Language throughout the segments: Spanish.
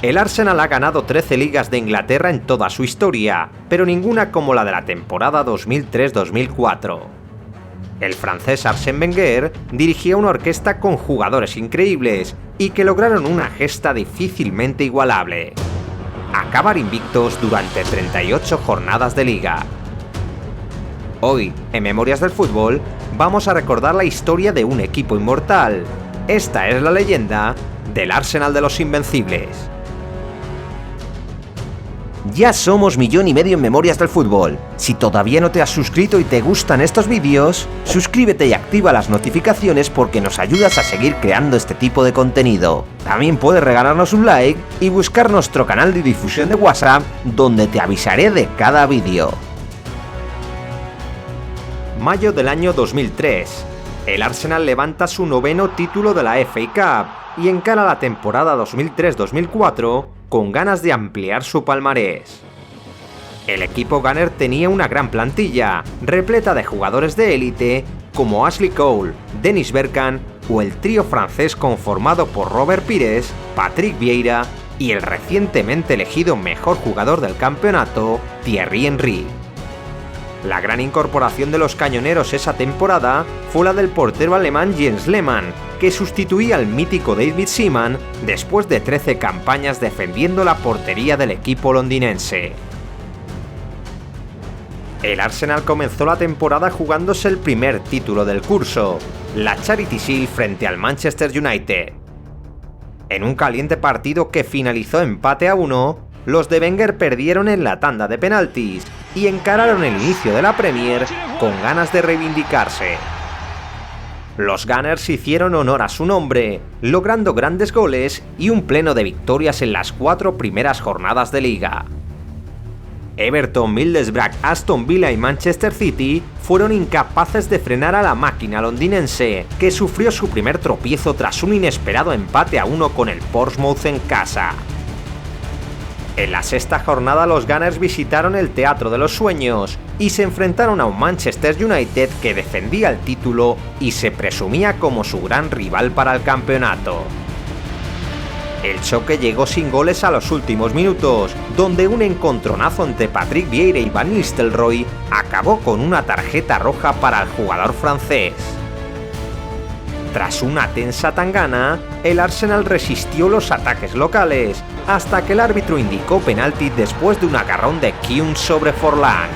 El Arsenal ha ganado 13 ligas de Inglaterra en toda su historia, pero ninguna como la de la temporada 2003-2004. El francés Arsène Wenger dirigía una orquesta con jugadores increíbles y que lograron una gesta difícilmente igualable: acabar invictos durante 38 jornadas de liga. Hoy, en Memorias del Fútbol, vamos a recordar la historia de un equipo inmortal. Esta es la leyenda del Arsenal de los Invencibles. Ya somos 1,5 millones en Memorias del Fútbol. Si todavía no te has suscrito y te gustan estos vídeos, suscríbete y activa las notificaciones porque nos ayudas a seguir creando este tipo de contenido. También puedes regalarnos un like y buscar nuestro canal de difusión de WhatsApp, donde te avisaré de cada vídeo. Mayo del año 2003. El Arsenal levanta su 9º título de la FA Cup y encara la temporada 2003-2004 con ganas de ampliar su palmarés. El equipo Gunner tenía una gran plantilla, repleta de jugadores de élite como Ashley Cole, Dennis Bergkamp o el trío francés conformado por Robert Pires, Patrick Vieira y el recientemente elegido mejor jugador del campeonato, Thierry Henry. La gran incorporación de los cañoneros esa temporada fue la del portero alemán Jens Lehmann, que sustituía al mítico David Seaman después de 13 campañas defendiendo la portería del equipo londinense. El Arsenal comenzó la temporada jugándose el primer título del curso, la Charity Shield frente al Manchester United. En un caliente partido que finalizó empate a 1, los de Wenger perdieron en la tanda de penaltis y encararon el inicio de la Premier con ganas de reivindicarse. Los Gunners hicieron honor a su nombre, logrando grandes goles y un pleno de victorias en las 4 primeras jornadas de liga. Everton, Middlesbrough, Aston Villa y Manchester City fueron incapaces de frenar a la máquina londinense, que sufrió su primer tropiezo tras un inesperado empate a 1 con el Portsmouth en casa. En la 6ª jornada los Gunners visitaron el Teatro de los Sueños y se enfrentaron a un Manchester United que defendía el título y se presumía como su gran rival para el campeonato. El choque llegó sin goles a los últimos minutos, donde un encontronazo entre Patrick Vieira y Van Nistelrooy acabó con una tarjeta roja para el jugador francés. Tras una tensa tangana, el Arsenal resistió los ataques locales, hasta que el árbitro indicó penalti después de un agarrón de Keown sobre Forlán.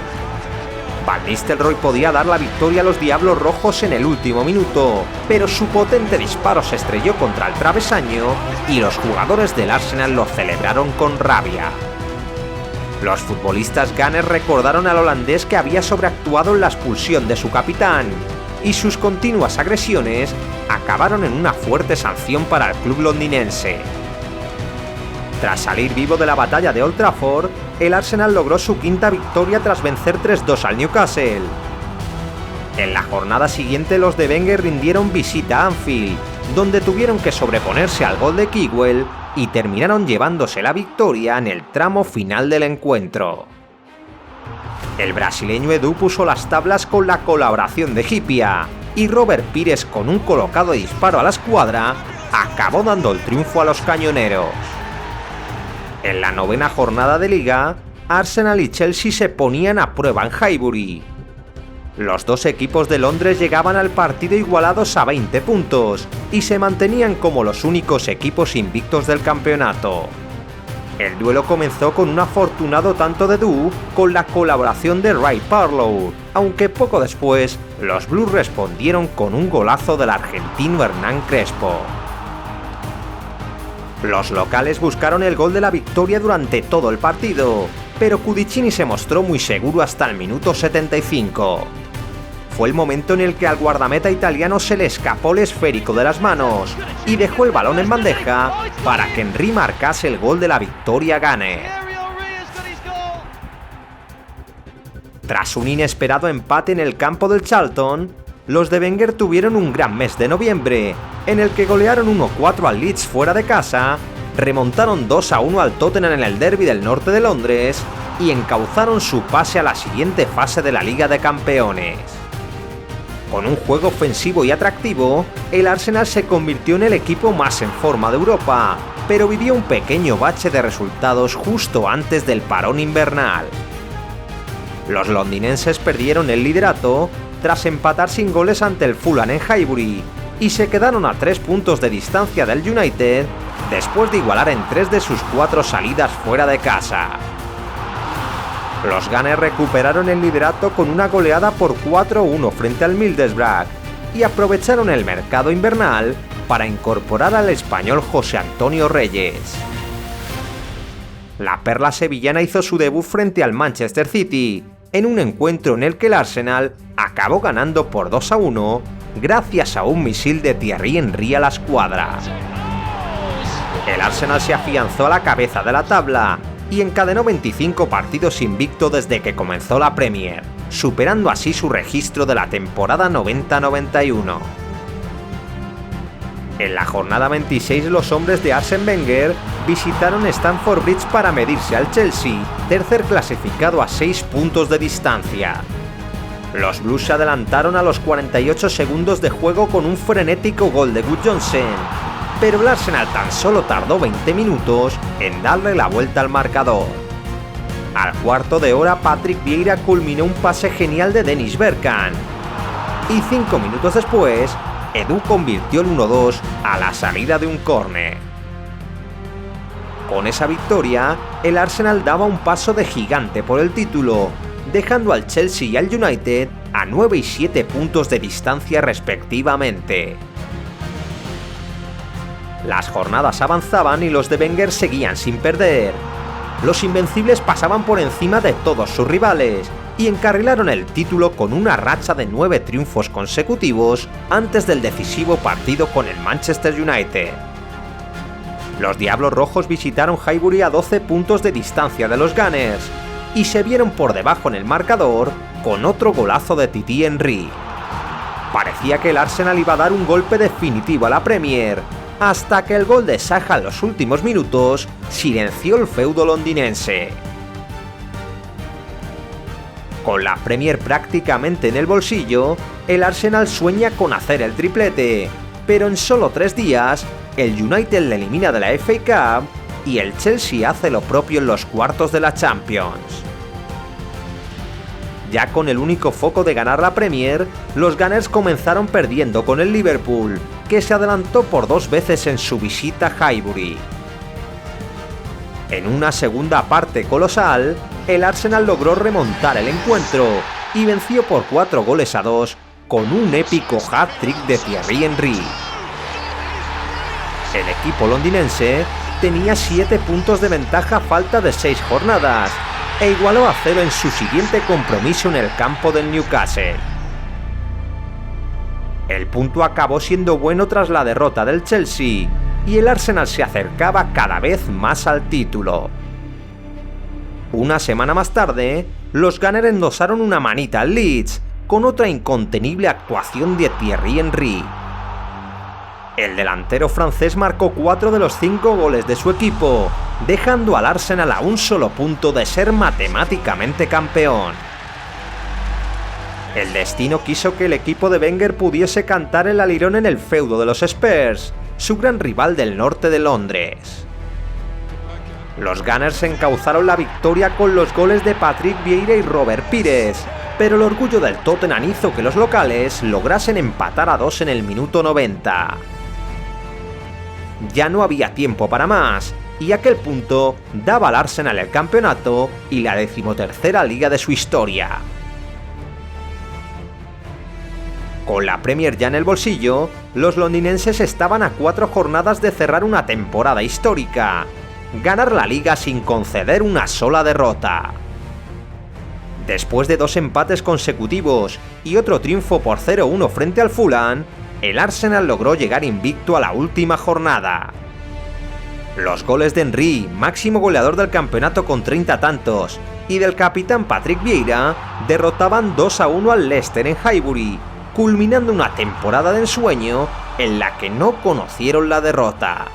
Van Nistelrooy podía dar la victoria a los Diablos Rojos en el último minuto, pero su potente disparo se estrelló contra el travesaño y los jugadores del Arsenal lo celebraron con rabia. Los futbolistas Gunners recordaron al holandés que había sobreactuado en la expulsión de su capitán, y sus continuas agresiones acabaron en una fuerte sanción para el club londinense. Tras salir vivo de la batalla de Old Trafford, el Arsenal logró su 5ª victoria tras vencer 3-2 al Newcastle. En la jornada siguiente los de Wenger rindieron visita a Anfield, donde tuvieron que sobreponerse al gol de Chilwell y terminaron llevándose la victoria en el tramo final del encuentro. El brasileño Edu puso las tablas con la colaboración de Hyypiä y Robert Pires, con un colocado disparo a la escuadra, acabó dando el triunfo a los cañoneros. En la 9ª jornada de liga, Arsenal y Chelsea se ponían a prueba en Highbury. Los dos equipos de Londres llegaban al partido igualados a 20 puntos y se mantenían como los únicos equipos invictos del campeonato. El duelo comenzó con un afortunado tanto de Edu con la colaboración de Ray Parlour, aunque poco después los Blues respondieron con un golazo del argentino Hernán Crespo. Los locales buscaron el gol de la victoria durante todo el partido, pero Cudicini se mostró muy seguro hasta el minuto 75. Fue el momento en el que al guardameta italiano se le escapó el esférico de las manos y dejó el balón en bandeja para que Henry marcase el gol de la victoria Gunner. Tras un inesperado empate en el campo del Charlton, los de Wenger tuvieron un gran mes de noviembre, en el que golearon 1-4 al Leeds fuera de casa, remontaron 2-1 al Tottenham en el derbi del norte de Londres y encauzaron su pase a la siguiente fase de la Liga de Campeones. Con un juego ofensivo y atractivo, el Arsenal se convirtió en el equipo más en forma de Europa, pero vivió un pequeño bache de resultados justo antes del parón invernal. Los londinenses perdieron el liderato tras empatar sin goles ante el Fulham en Highbury y se quedaron a 3 puntos de distancia del United después de igualar en 3 de sus 4 salidas fuera de casa. Los Gunners recuperaron el liderato con una goleada por 4-1 frente al Middlesbrough y aprovecharon el mercado invernal para incorporar al español José Antonio Reyes. La perla sevillana hizo su debut frente al Manchester City, en un encuentro en el que el Arsenal acabó ganando por 2-1 gracias a un misil de Thierry Henry a la escuadra. El Arsenal se afianzó a la cabeza de la tabla y encadenó 25 partidos invicto desde que comenzó la Premier, superando así su registro de la temporada 90-91. En la jornada 26 los hombres de Arsène Wenger visitaron Stamford Bridge para medirse al Chelsea, tercer clasificado a 6 puntos de distancia. Los Blues se adelantaron a los 48 segundos de juego con un frenético gol de Good Johnson, pero el Arsenal tan solo tardó 20 minutos en darle la vuelta al marcador. Al cuarto de hora Patrick Vieira culminó un pase genial de Dennis Bergkamp, y 5 minutos después Edu convirtió el 1-2 a la salida de un córner. Con esa victoria, el Arsenal daba un paso de gigante por el título, dejando al Chelsea y al United a 9 y 7 puntos de distancia respectivamente. Las jornadas avanzaban y los de Wenger seguían sin perder. Los invencibles pasaban por encima de todos sus rivales y encarrilaron el título con una racha de 9 triunfos consecutivos antes del decisivo partido con el Manchester United. Los Diablos Rojos visitaron Highbury a 12 puntos de distancia de los Gunners y se vieron por debajo en el marcador con otro golazo de Thierry Henry. Parecía que el Arsenal iba a dar un golpe definitivo a la Premier, hasta que el gol de Zaha en los últimos minutos silenció el feudo londinense. Con la Premier prácticamente en el bolsillo, el Arsenal sueña con hacer el triplete, pero en solo 3 días, el United le elimina de la FA Cup y el Chelsea hace lo propio en los cuartos de la Champions. Ya con el único foco de ganar la Premier, los Gunners comenzaron perdiendo con el Liverpool, que se adelantó por 2 veces en su visita a Highbury. En una segunda parte colosal, el Arsenal logró remontar el encuentro y venció por 4-2 con un épico hat-trick de Thierry Henry. El equipo londinense tenía 7 puntos de ventaja a falta de 6 jornadas e igualó a 0 en su siguiente compromiso en el campo del Newcastle. El punto acabó siendo bueno tras la derrota del Chelsea y el Arsenal se acercaba cada vez más al título. Una semana más tarde, los Gunners endosaron una manita al Leeds con otra incontenible actuación de Thierry Henry. El delantero francés marcó 4 de los 5 goles de su equipo, dejando al Arsenal a un solo punto de ser matemáticamente campeón. El destino quiso que el equipo de Wenger pudiese cantar el alirón en el feudo de los Spurs, su gran rival del norte de Londres. Los Gunners encauzaron la victoria con los goles de Patrick Vieira y Robert Pires, pero el orgullo del Tottenham hizo que los locales lograsen empatar a 2 en el minuto 90. Ya no había tiempo para más, y aquel punto daba al Arsenal el campeonato y la 13ª liga de su historia. Con la Premier ya en el bolsillo, los londinenses estaban a 4 jornadas de cerrar una temporada histórica: ganar la liga sin conceder una sola derrota. Después de 2 empates consecutivos y otro triunfo por 0-1 frente al Fulham, el Arsenal logró llegar invicto a la última jornada. Los goles de Henry, máximo goleador del campeonato con 30 tantos, y del capitán Patrick Vieira derrotaban 2-1 al Leicester en Highbury, culminando una temporada de ensueño en la que no conocieron la derrota.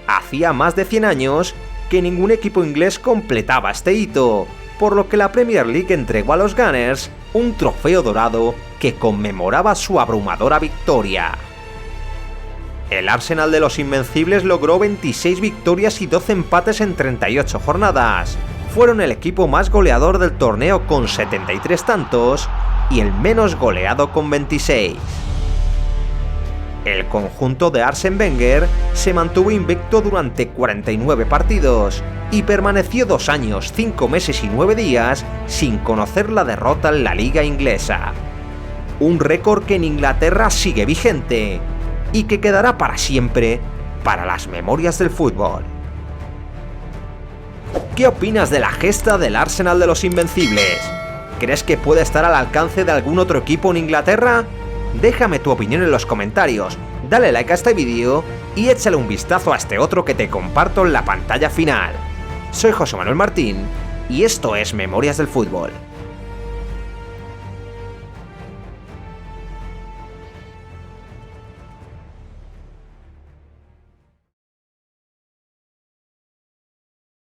Hacía más de 100 años que ningún equipo inglés completaba este hito, por lo que la Premier League entregó a los Gunners un trofeo dorado que conmemoraba su abrumadora victoria. El Arsenal de los Invencibles logró 26 victorias y 12 empates en 38 jornadas. Fueron el equipo más goleador del torneo con 73 tantos y el menos goleado con 26. El conjunto de Arsène Wenger se mantuvo invicto durante 49 partidos y permaneció 2 años, 5 meses y 9 días sin conocer la derrota en la liga inglesa. Un récord que en Inglaterra sigue vigente y que quedará para siempre para las memorias del fútbol. ¿Qué opinas de la gesta del Arsenal de los Invencibles? ¿Crees que puede estar al alcance de algún otro equipo en Inglaterra? Déjame tu opinión en los comentarios, dale like a este vídeo y échale un vistazo a este otro que te comparto en la pantalla final. Soy José Manuel Martín y esto es Memorias del Fútbol.